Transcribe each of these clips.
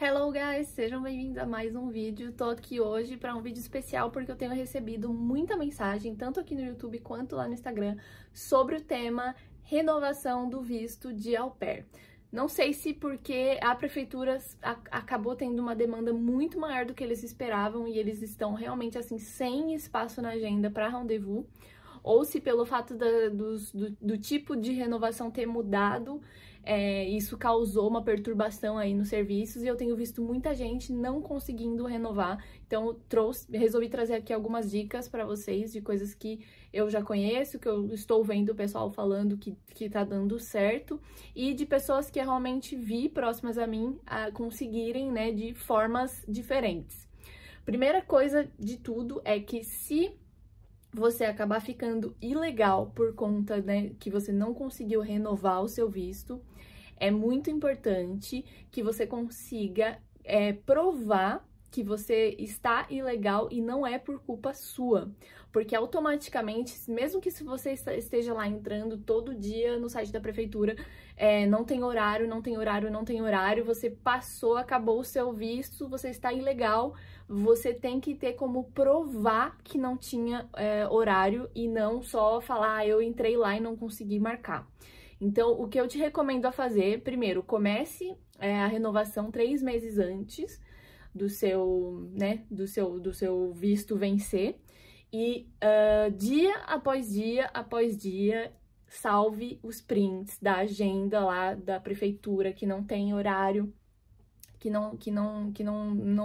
Hello guys, sejam bem-vindos a mais um vídeo. Tô aqui hoje para um vídeo especial porque eu tenho recebido muita mensagem, tanto aqui no YouTube quanto lá no Instagram, sobre o tema renovação do visto de au pair. Não sei se porque a prefeitura acabou tendo uma demanda muito maior do que eles esperavam e eles estão realmente assim sem espaço na agenda para rendezvous, ou se pelo fato do tipo de renovação ter mudado, isso causou uma perturbação aí nos serviços e eu tenho visto muita gente não conseguindo renovar. Então resolvi trazer aqui algumas dicas para vocês de coisas que eu já conheço, que eu estou vendo o pessoal falando que tá dando certo, e de pessoas que realmente vi próximas a mim a conseguirem, né, de formas diferentes. Primeira coisa de tudo é que se você acabar ficando ilegal por conta, né, que você não conseguiu renovar o seu visto, é muito importante que você consiga provar que você está ilegal e não é por culpa sua. Porque automaticamente, mesmo que se você esteja lá entrando todo dia no site da prefeitura, não tem horário, não tem horário, não tem horário, você passou, acabou o seu visto, você está ilegal, você tem que ter como provar que não tinha horário e não só falar, eu entrei lá e não consegui marcar. Então, o que eu te recomendo a fazer, primeiro, comece a renovação 3 meses antes do seu, né, do seu visto vencer e dia após dia, salve os prints da agenda lá da prefeitura que não tem horário, que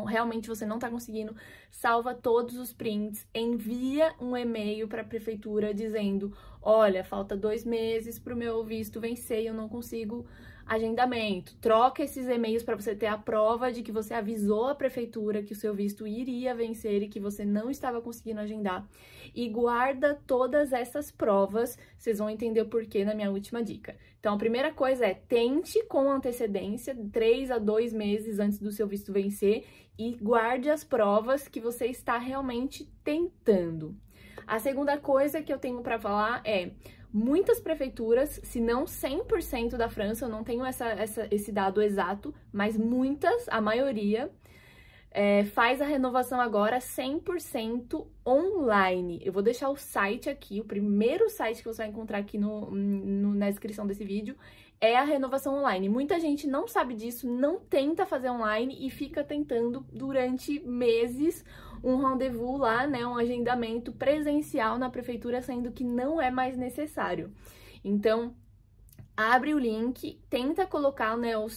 realmente você não tá conseguindo, salva todos os prints, envia um e-mail para a prefeitura dizendo, olha, falta 2 meses pro meu visto vencer e eu não consigo agendamento. Troca esses e-mails para você ter a prova de que você avisou a prefeitura que o seu visto iria vencer e que você não estava conseguindo agendar. E guarda todas essas provas, vocês vão entender o porquê na minha última dica. Então, a primeira coisa é tente com antecedência, 3 a 2 meses antes do seu visto vencer, e guarde as provas que você está realmente tentando. A segunda coisa que eu tenho para falar é, muitas prefeituras, se não 100% da França, eu não tenho esse dado exato, mas muitas, a maioria, faz a renovação agora 100% online. Eu vou deixar o site aqui, o primeiro site que você vai encontrar aqui na descrição desse vídeo, é a renovação online. Muita gente não sabe disso, não tenta fazer online e fica tentando durante meses um rendezvous lá, né, um agendamento presencial na prefeitura, sendo que não é mais necessário. Então, abre o link, tenta colocar, né, os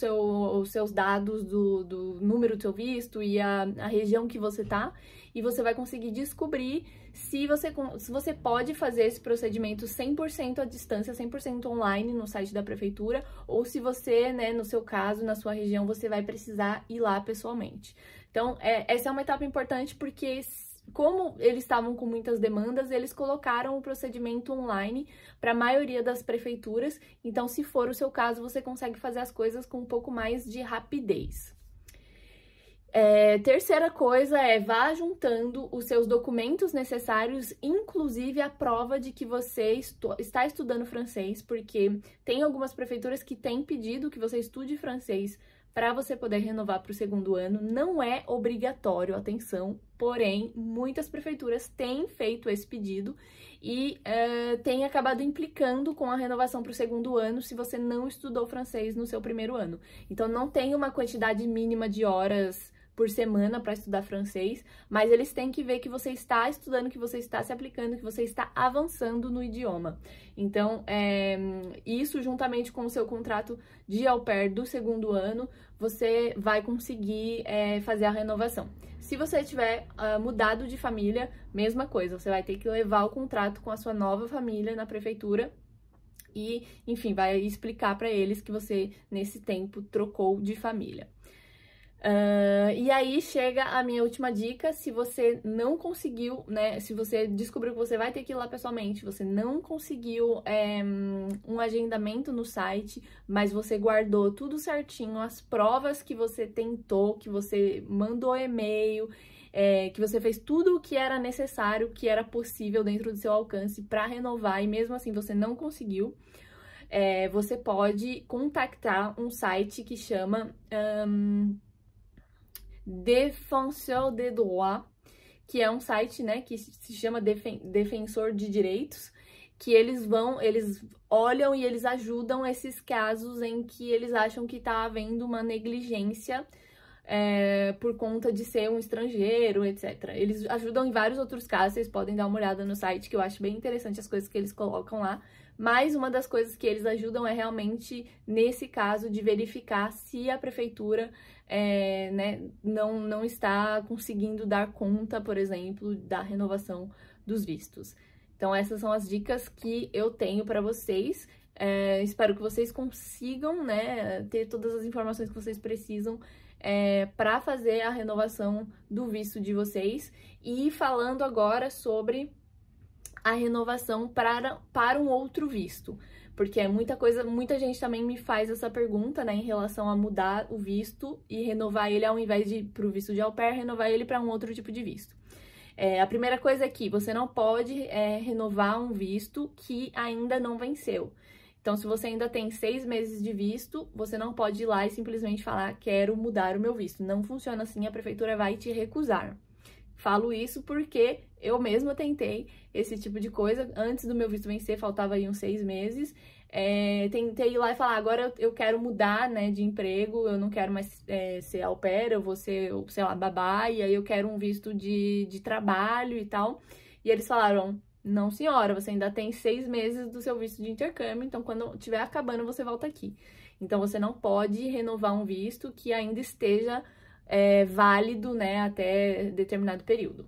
seus dados do número do seu visto e a região que você tá, e você vai conseguir descobrir se você pode fazer esse procedimento 100% à distância, 100% online no site da prefeitura, ou se você, né, no seu caso, na sua região, você vai precisar ir lá pessoalmente. Então, essa é uma etapa importante porque, como eles estavam com muitas demandas, eles colocaram o procedimento online para a maioria das prefeituras. Então, se for o seu caso, você consegue fazer as coisas com um pouco mais de rapidez. Terceira coisa vá juntando os seus documentos necessários, inclusive a prova de que você está estudando francês, porque tem algumas prefeituras que têm pedido que você estude francês para você poder renovar para o 2º ano. Não é obrigatório, atenção, porém, muitas prefeituras têm feito esse pedido e têm acabado implicando com a renovação para o 2º ano se você não estudou francês no seu 1º ano. Então, não tem uma quantidade mínima de horas por semana para estudar francês, mas eles têm que ver que você está estudando, que você está se aplicando, que você está avançando no idioma. Então, isso juntamente com o seu contrato de au pair do 2º ano, você vai conseguir fazer a renovação. Se você tiver mudado de família, mesma coisa, você vai ter que levar o contrato com a sua nova família na prefeitura e, enfim, vai explicar para eles que você, nesse tempo, trocou de família. E aí chega a minha última dica: se você não conseguiu, né, se você descobriu que você vai ter que ir lá pessoalmente, você não conseguiu um agendamento no site, mas você guardou tudo certinho, as provas que você tentou, que você mandou e-mail, que você fez tudo o que era necessário, que era possível dentro do seu alcance para renovar, e mesmo assim você não conseguiu, você pode contactar um site que chama Défenseur des Droits, que é um site, né, que se chama Defensor de Direitos, que eles olham e eles ajudam esses casos em que eles acham que está havendo uma negligência por conta de ser um estrangeiro, etc. Eles ajudam em vários outros casos, vocês podem dar uma olhada no site, que eu acho bem interessante as coisas que eles colocam lá. Mas uma das coisas que eles ajudam é realmente, nesse caso, de verificar se a prefeitura né, não está conseguindo dar conta, por exemplo, da renovação dos vistos. Então, essas são as dicas que eu tenho para vocês. Espero que vocês consigam, né, ter todas as informações que vocês precisam para fazer a renovação do visto de vocês. E falando agora sobre a renovação para um outro visto, porque muita gente também me faz essa pergunta, né, em relação a mudar o visto e renovar ele, ao invés de ir para o visto de au pair, renovar ele para um outro tipo de visto. A primeira coisa é que você não pode renovar um visto que ainda não venceu. Então, se você ainda tem 6 meses de visto, você não pode ir lá e simplesmente falar, quero mudar o meu visto. Não funciona assim, a prefeitura vai te recusar. Falo isso porque eu mesma tentei esse tipo de coisa. Antes do meu visto vencer, faltava aí uns 6 meses. Tentei ir lá e falar, agora eu quero mudar, né, de emprego, eu não quero mais ser au pair, eu vou ser, sei lá, babá, e aí eu quero um visto de trabalho e tal. E eles falaram, não senhora, você ainda tem 6 meses do seu visto de intercâmbio, então quando estiver acabando você volta aqui. Então você não pode renovar um visto que ainda esteja válido, né, até determinado período.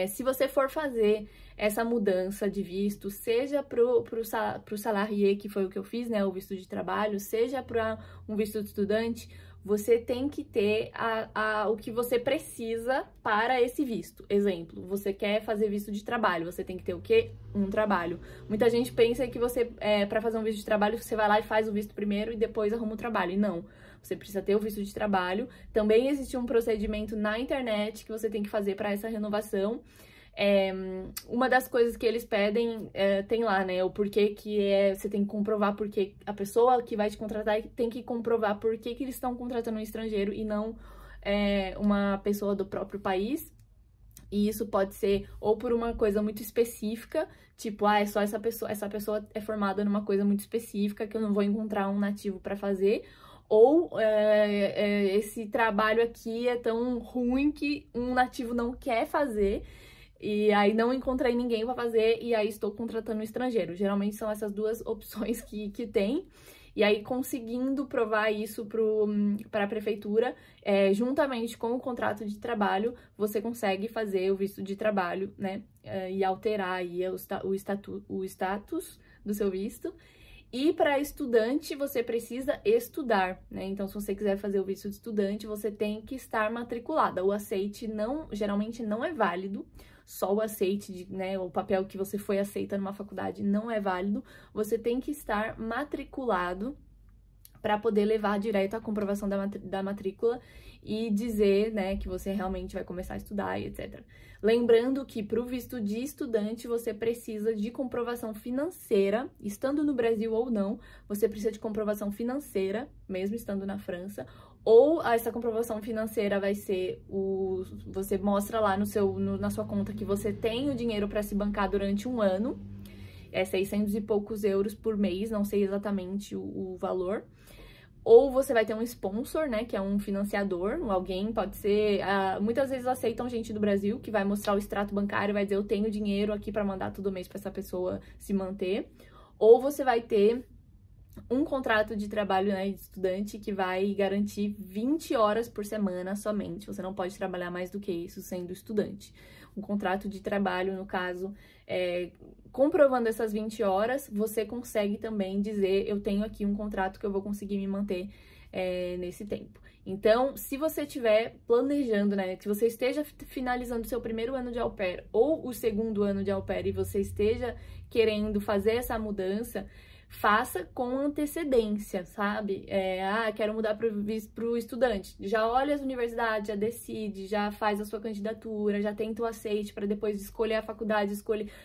Se você for fazer essa mudança de visto, seja pro salarié, que foi o que eu fiz, né, o visto de trabalho, seja para um visto de estudante, você tem que ter o que você precisa para esse visto. Exemplo, você quer fazer visto de trabalho, você tem que ter o quê? Um trabalho. Muita gente pensa que você, para fazer um visto de trabalho, você vai lá e faz o visto primeiro e depois arruma o trabalho. E não, você precisa ter o visto de trabalho. Também existe um procedimento na internet que você tem que fazer para essa renovação. Uma das coisas que eles pedem, tem lá, né, o porquê que você tem que comprovar porque a pessoa que vai te contratar tem que comprovar por que eles estão contratando um estrangeiro e não uma pessoa do próprio país. E isso pode ser ou por uma coisa muito específica, tipo, é só essa pessoa é formada numa coisa muito específica que eu não vou encontrar um nativo para fazer, ou esse trabalho aqui é tão ruim que um nativo não quer fazer. E aí não encontrei ninguém para fazer e aí estou contratando um estrangeiro. Geralmente são essas duas opções que tem. E aí, conseguindo provar isso para a prefeitura, juntamente com o contrato de trabalho, você consegue fazer o visto de trabalho, né? E alterar aí o status do seu visto. E para estudante, você precisa estudar, né? Então, se você quiser fazer o visto de estudante, você tem que estar matriculada. O aceite geralmente não é válido. Só o aceite, né, o papel que você foi aceita numa faculdade não é válido. Você tem que estar matriculado para poder levar direto a comprovação da matrícula e dizer, né, que você realmente vai começar a estudar e etc. Lembrando que para o visto de estudante você precisa de comprovação financeira, estando no Brasil ou não, você precisa de comprovação financeira, mesmo estando na França. Ou essa comprovação financeira vai ser você mostra lá na sua conta que você tem o dinheiro para se bancar durante um ano, 600 e poucos euros por mês, não sei exatamente o valor. Ou você vai ter um sponsor, né, que é um financiador, alguém, pode ser... muitas vezes aceitam gente do Brasil que vai mostrar o extrato bancário, vai dizer eu tenho dinheiro aqui para mandar todo mês para essa pessoa se manter. Ou você vai ter um contrato de trabalho, né, de estudante que vai garantir 20 horas por semana somente. Você não pode trabalhar mais do que isso sendo estudante. Um contrato de trabalho, no caso, comprovando essas 20 horas, você consegue também dizer, eu tenho aqui um contrato que eu vou conseguir me manter nesse tempo. Então, se você estiver planejando, né, que você esteja finalizando o seu primeiro ano de au pair ou o segundo ano de au pair e você esteja querendo fazer essa mudança, faça com antecedência, sabe? Quero mudar pro estudante. Já olha as universidades, já decide, já faz a sua candidatura, já tenta o aceite para depois escolher a faculdade,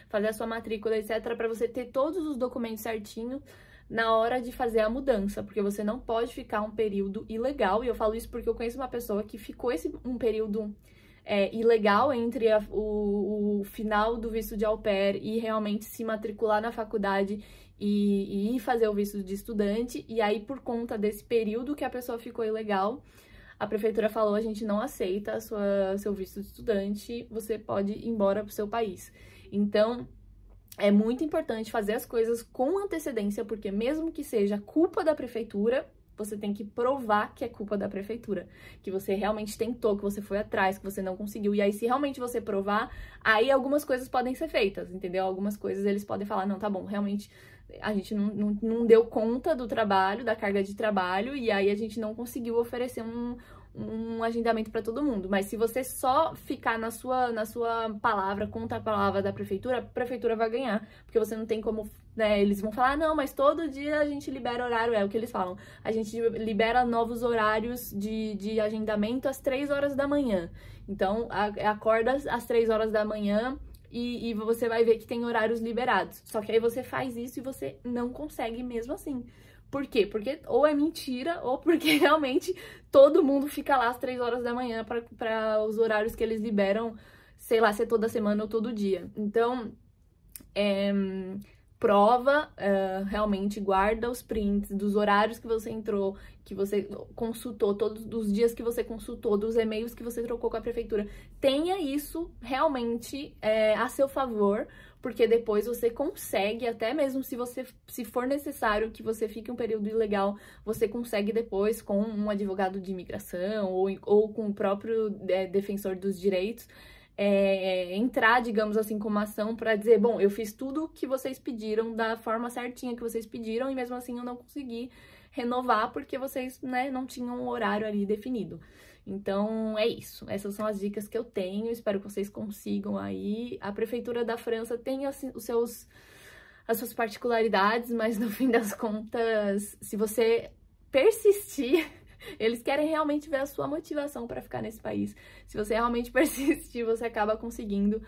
fazer a sua matrícula, etc. Para você ter todos os documentos certinhos na hora de fazer a mudança, porque você não pode ficar um período ilegal, e eu falo isso porque eu conheço uma pessoa que ficou um período ilegal entre o final do visto de au pair e realmente se matricular na faculdade e ir fazer o visto de estudante, e aí por conta desse período que a pessoa ficou ilegal, a prefeitura falou, a gente não aceita seu visto de estudante, você pode ir embora pro seu país. Então, é muito importante fazer as coisas com antecedência, porque mesmo que seja culpa da prefeitura, você tem que provar que é culpa da prefeitura, que você realmente tentou, que você foi atrás, que você não conseguiu. E aí, se realmente você provar, aí algumas coisas podem ser feitas, entendeu? Algumas coisas eles podem falar, não, tá bom, realmente a gente não deu conta do trabalho, da carga de trabalho, e aí a gente não conseguiu oferecer um agendamento para todo mundo. Mas se você só ficar na sua palavra, contra a palavra da prefeitura, a prefeitura vai ganhar, porque você não tem como, né, eles vão falar, não, mas todo dia a gente libera horário, é o que eles falam, a gente libera novos horários de agendamento às 3 horas da manhã. Então, acorda às 3 horas da manhã, e você vai ver que tem horários liberados. Só que aí você faz isso e você não consegue mesmo assim. Por quê? Porque ou é mentira, ou porque realmente todo mundo fica lá às 3 horas da manhã para os horários que eles liberam, sei lá, se é toda semana ou todo dia. Então, prova, realmente guarda os prints dos horários que você entrou, que você consultou, todos os dias que você consultou, dos e-mails que você trocou com a prefeitura. Tenha isso realmente a seu favor, porque depois você consegue, até mesmo se for necessário que você fique um período ilegal, você consegue depois com um advogado de imigração ou com o próprio defensor dos direitos, entrar, digamos assim, com uma ação para dizer, bom, eu fiz tudo que vocês pediram da forma certinha que vocês pediram e mesmo assim eu não consegui renovar porque vocês, né, não tinham um horário ali definido. Então, é isso. Essas são as dicas que eu tenho. Espero que vocês consigam aí. A Prefeitura da França tem, assim, as suas particularidades, mas no fim das contas, se você persistir, eles querem realmente ver a sua motivação para ficar nesse país. Se você realmente persistir, você acaba conseguindo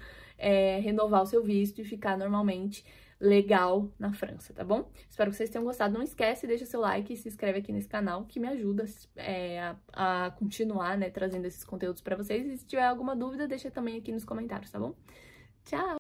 renovar o seu visto e ficar normalmente legal na França, tá bom? Espero que vocês tenham gostado. Não esquece, deixa seu like e se inscreve aqui nesse canal, que me ajuda a continuar, né, trazendo esses conteúdos para vocês. E se tiver alguma dúvida, deixa também aqui nos comentários, tá bom? Tchau!